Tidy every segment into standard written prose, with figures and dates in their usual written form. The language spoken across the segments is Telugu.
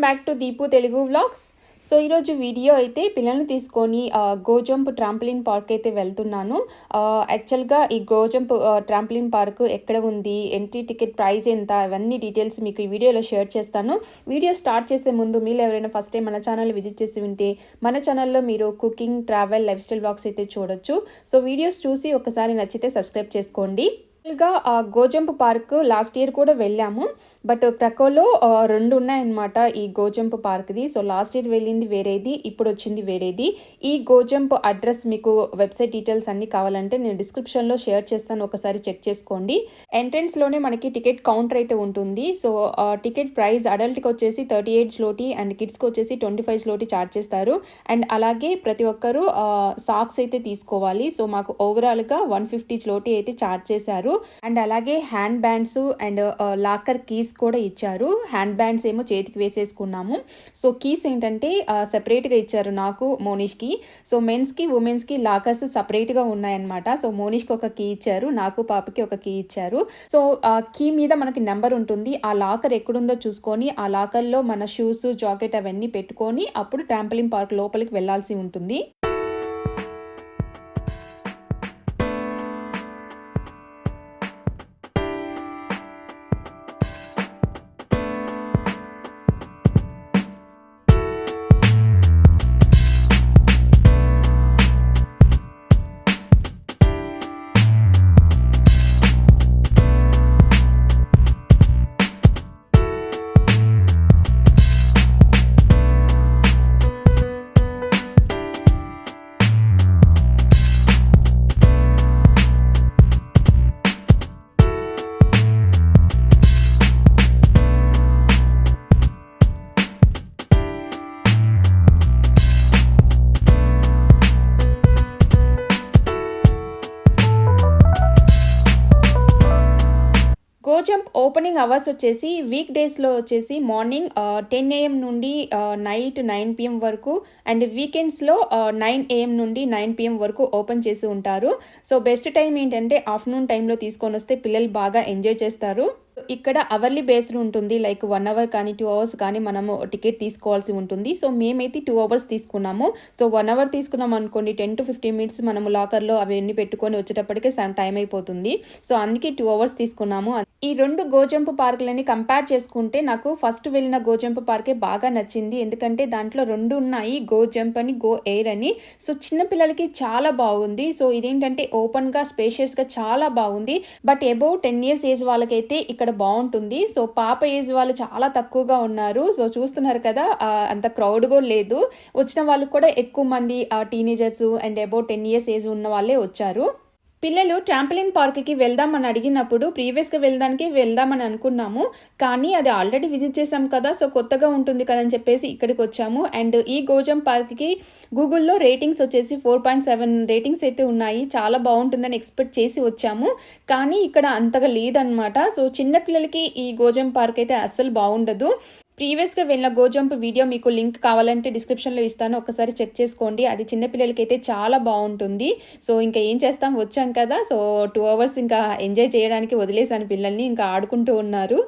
Back to Deepu Telugu vlogs. So ఈరోజు వీడియో అయితే పిల్లల్ని తీసుకొని గోజంప్ ట్రాంప్లిన్ పార్క్ అయితే వెళ్తున్నాను. యాక్చువల్గా ఈ గోజంప్ ట్రాంప్లిన్ పార్క్ ఎక్కడ ఉంది, ఎంట్రీ టికెట్ ప్రైస్ ఎంత, అవన్నీ డీటెయిల్స్ మీకు ఈ వీడియోలో షేర్ చేస్తాను. వీడియో స్టార్ట్ చేసే ముందు మీరు ఎవరైనా ఫస్ట్ టైం మన ఛానల్ విజిట్ చేసి ఉంటే మన ఛానల్లో మీరు cooking, travel, life style vlogs అయితే చూడొచ్చు. సో వీడియోస్ చూసి ఒకసారి నచ్చితే సబ్స్క్రైబ్ చేసుకోండి. గోజంప్ పార్క్ లాస్ట్ ఇయర్ కూడా వెళ్ళాము, బట్ ప్రకోలో రెండు ఉన్నాయన్నమాట ఈ గోజంప్ పార్క్ది. సో లాస్ట్ ఇయర్ వెళ్ళింది వేరేది, ఇప్పుడు వచ్చింది వేరేది. ఈ గోజంప్ అడ్రస్ మీకు వెబ్సైట్ డీటెయిల్స్ అన్ని కావాలంటే నేను డిస్క్రిప్షన్లో షేర్ చేస్తాను, ఒకసారి చెక్ చేసుకోండి. ఎంట్రన్స్లోనే మనకి టికెట్ కౌంటర్ అయితే ఉంటుంది. సో టికెట్ ప్రైస్ అడల్ట్కి వచ్చేసి 38 zloty అండ్ కిడ్స్కి వచ్చేసి 25 zloty ఛార్జ్ చేస్తారు. అండ్ అలాగే ప్రతి ఒక్కరు సాక్స్ అయితే తీసుకోవాలి. సో మాకు ఓవరాల్గా 150 zloty అయితే ఛార్జ్ చేశారు. అండ్ అలాగే hand bands and locker keys కూడా ఇచ్చారు. హ్యాండ్ బ్యాండ్స్ ఏమో చేతికి వేసేసుకున్నాము. సో కీస్ ఏంటంటే సెపరేట్గా ఇచ్చారు నాకు, మోనిష్కి. సో మెన్స్కి, ఉమెన్స్కి లాకర్స్ సపరేట్గా ఉన్నాయన్నమాట. సో మోనిష్కి ఒక కీ ఇచ్చారు, నాకు పాపకి ఒక కీ ఇచ్చారు. సో కీ మీద మనకి నెంబర్ ఉంటుంది. ఆ లాకర్ ఎక్కడుందో చూసుకొని ఆ లాకర్లో మన షూస్, జాకెట్ అవన్నీ పెట్టుకొని అప్పుడు ట్రాంపోలిన్ పార్క్ లోపలికి వెళ్లాల్సి ఉంటుంది. గోజంప్ ఓపెనింగ్ అవర్స్ వచ్చేసి వీక్ డేస్లో వచ్చేసి మార్నింగ్ 10 AM నుండి నైట్ 9 PM వరకు, అండ్ వీకెండ్స్లో 9 AM నుండి 9 PM వరకు ఓపెన్ చేసి ఉంటారు. సో బెస్ట్ టైం ఏంటంటే ఆఫ్టర్నూన్ టైంలో తీసుకొని వస్తే పిల్లలు బాగా ఎంజాయ్ చేస్తారు. ఇక్కడ అవర్లీ బేస్డ్ ఉంటుంది, లైక్ 1 hour కానీ 2 hours కానీ మనము టికెట్ తీసుకోవాల్సి ఉంటుంది. సో మేమైతే 2 hours తీసుకున్నాము. సో 1 hour తీసుకున్నాం అనుకోండి, 10 to 15 minutes మనము లాకర్లో అవన్నీ పెట్టుకొని వచ్చేటప్పటికే టైం అయిపోతుంది. సో అందుకే 2 hours తీసుకున్నాము. ఈ రెండు గోజంప్ పార్కులని కంపేర్ చేసుకుంటే నాకు ఫస్ట్ వెళ్ళిన గోజంప్ పార్కే బాగా నచ్చింది. ఎందుకంటే దాంట్లో రెండు ఉన్నాయి, గో జంప్ అని, గో ఎయిర్ అని. సో చిన్న పిల్లలకి చాలా బాగుంది. సో ఇదేంటంటే ఓపెన్ గా, స్పేషియస్ గా చాలా బాగుంది. బట్ అబౌవ్ 10 years ఏజ్ వాళ్ళకైతే ఇక్కడ బాగుంటుంది. సో పాప ఏజ్ వాళ్ళు చాలా తక్కువగా ఉన్నారు. సో చూస్తున్నారు కదా, అంత క్రౌడ్ కూడా లేదు. వచ్చిన వాళ్ళు కూడా ఎక్కువ మంది teenagers and above 10 years age ఉన్న వాళ్ళే వచ్చారు. పిల్లలు ట్రాంపోలిన్ పార్క్కి వెళ్దామని అడిగినప్పుడు ప్రీవియస్గా వెళ్దామని అనుకున్నాము, కానీ అది ఆల్రెడీ విజిట్ చేసాం కదా, సో కొత్తగా ఉంటుంది కదా అని చెప్పేసి ఇక్కడికి వచ్చాము. అండ్ ఈ గోజంప్ పార్క్కి గూగుల్లో రేటింగ్స్ వచ్చేసి 4.7 రేటింగ్స్ అయితే ఉన్నాయి. చాలా బాగుంటుందని ఎక్స్పెక్ట్ చేసి వచ్చాము, కానీ ఇక్కడ అంతగా లేదనమాట. సో చిన్న పిల్లలకి ఈ గోజంప్ పార్క్ అయితే అస్సలు బాగుండదు. ప్రీవియస్గా వెళ్ళిన గోజంప్ వీడియో మీకు లింక్ కావాలంటే డిస్క్రిప్షన్లో ఇస్తాను, ఒకసారి చెక్ చేసుకోండి. అది చిన్నపిల్లలకి అయితే చాలా బాగుంటుంది. సో ఇంకా ఏం చేస్తాం, వచ్చాం కదా, సో 2 hours ఇంకా ఎంజాయ్ చేయడానికి వదిలేసాను పిల్లల్ని, ఇంకా ఆడుకుంటూ ఉన్నారు.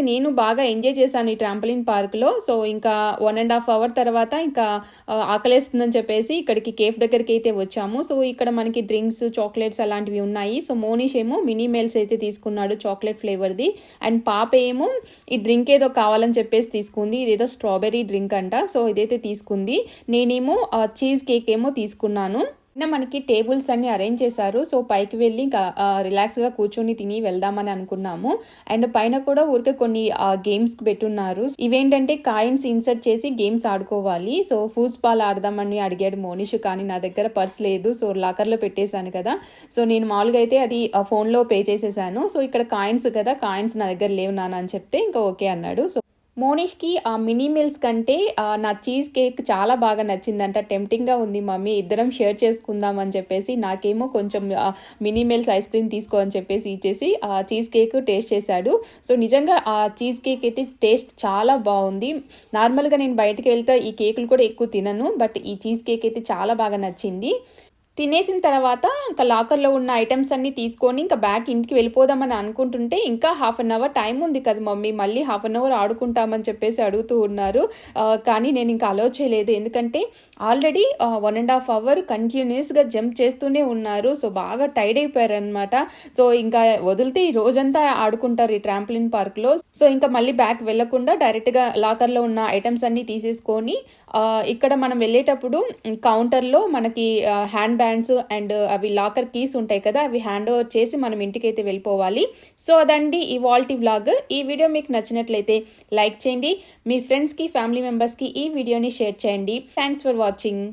నేను బాగా ఎంజాయ్ చేశాను ఈ ట్రాంపలిన్ పార్క్లో. సో ఇంకా 1.5 అవర్ తర్వాత ఇంకా ఆకలేస్తుందని చెప్పేసి ఇక్కడికి కేఫ్ దగ్గరికి అయితే వచ్చాము. సో ఇక్కడ మనకి డ్రింక్స్, చాక్లెట్స్ అలాంటివి ఉన్నాయి. సో మోనిష్ ఏమో మినీ మేల్స్ అయితే తీసుకున్నాడు చాక్లెట్ ఫ్లేవర్ది, అండ్ పాప ఏమో ఈ డ్రింక్ ఏదో కావాలని చెప్పేసి తీసుకుంది. ఇదేదో స్ట్రాబెర్రీ డ్రింక్ అంట. సో ఇదైతే తీసుకుంది. నేనేమో చీజ్ కేక్ ఏమో తీసుకున్నాను. మనకి టేబుల్స్ అన్ని అరేంజ్ చేశారు. సో పైకి వెళ్ళి ఇంకా రిలాక్స్గా కూర్చొని తిని వెళ్దామని అనుకున్నాము. అండ్ పైన కూడా ఊరికే కొన్ని గేమ్స్ పెట్టున్నారు. ఇవేంటంటే కాయిన్స్ ఇన్సర్ట్ చేసి గేమ్స్ ఆడుకోవాలి. సో ఫూస్ బాల్ ఆడదామని అడిగాడు మోనిష్, కానీ నా దగ్గర పర్స్ లేదు. సో లాకర్లో పెట్టేశాను కదా. సో నేను మామూలుగా అయితే అది ఫోన్లో పే చేసేసాను. సో ఇక్కడ కాయిన్స్ కదా, కాయిన్స్ నా దగ్గర లేవు నాన్న అని చెప్తే ఇంకా ఓకే అన్నాడు. సో మోనిష్కి ఆ మినీ మీల్స్ కంటే నా చీజ్ కేక్ చాలా బాగా నచ్చిందంట. టెంప్టింగ్గా ఉంది మమ్మీ, ఇద్దరం షేర్ చేసుకుందాం అని చెప్పేసి నాకేమో కొంచెం మినీ మీల్స్ ఐస్ క్రీమ్ తీసుకో అని చెప్పేసి ఇచ్చేసి చీజ్ కేక్ టేస్ట్ చేశాడు. సో నిజంగా ఆ చీజ్ కేక్ అయితే టేస్ట్ చాలా బాగుంది. నార్మల్గా నేను బయటకు వెళ్తే ఈ కేకులు కూడా ఎక్కువ తినను, బట్ ఈ చీజ్ కేక్ అయితే చాలా బాగా నచ్చింది. తినేసిన తర్వాత ఇంకా లాకర్లో ఉన్న ఐటమ్స్ అన్నీ తీసుకొని ఇంకా బ్యాక్ ఇంటికి వెళ్ళిపోదామని అనుకుంటుంటే ఇంకా 1/2 అవర్ టైం ఉంది కదా మమ్మీ, మళ్ళీ 1/2 అవర్ ఆడుకుంటామని చెప్పేసి అడుగుతూ ఉన్నారు. కానీ నేను ఇంకా అలో చేయలేదు, ఎందుకంటే ఆల్రెడీ 1.5 అవర్ కంటిన్యూస్గా జంప్ చేస్తూనే ఉన్నారు. సో బాగా టైర్డ్ అయిపోయారు అనమాట. సో ఇంకా వదిలితే ఈ రోజంతా ఆడుకుంటారు ఈ ట్రాంప్లిన్ పార్క్లో. సో ఇంకా మళ్ళీ బ్యాక్ వెళ్లకుండా డైరెక్ట్గా లాకర్లో ఉన్న ఐటమ్స్ అన్నీ తీసేసుకొని ఇక్కడ మనం వెళ్ళేటప్పుడు కౌంటర్లో మనకి హ్యాండ్ బ్యాండ్స్ అండ్ అవి లాకర్ కీస్ ఉంటాయి కదా, అవి హ్యాండ్ ఓవర్ చేసి మనం ఇంటికైతే వెళ్ళిపోవాలి. సో అదండి ఇవాల్టి వ్లాగ్. ఈ వీడియో మీకు నచ్చినట్లయితే లైక్ చేయండి, మీ ఫ్రెండ్స్కి, ఫ్యామిలీ మెంబర్స్కి ఈ వీడియోని షేర్ చేయండి. Thanks for watching.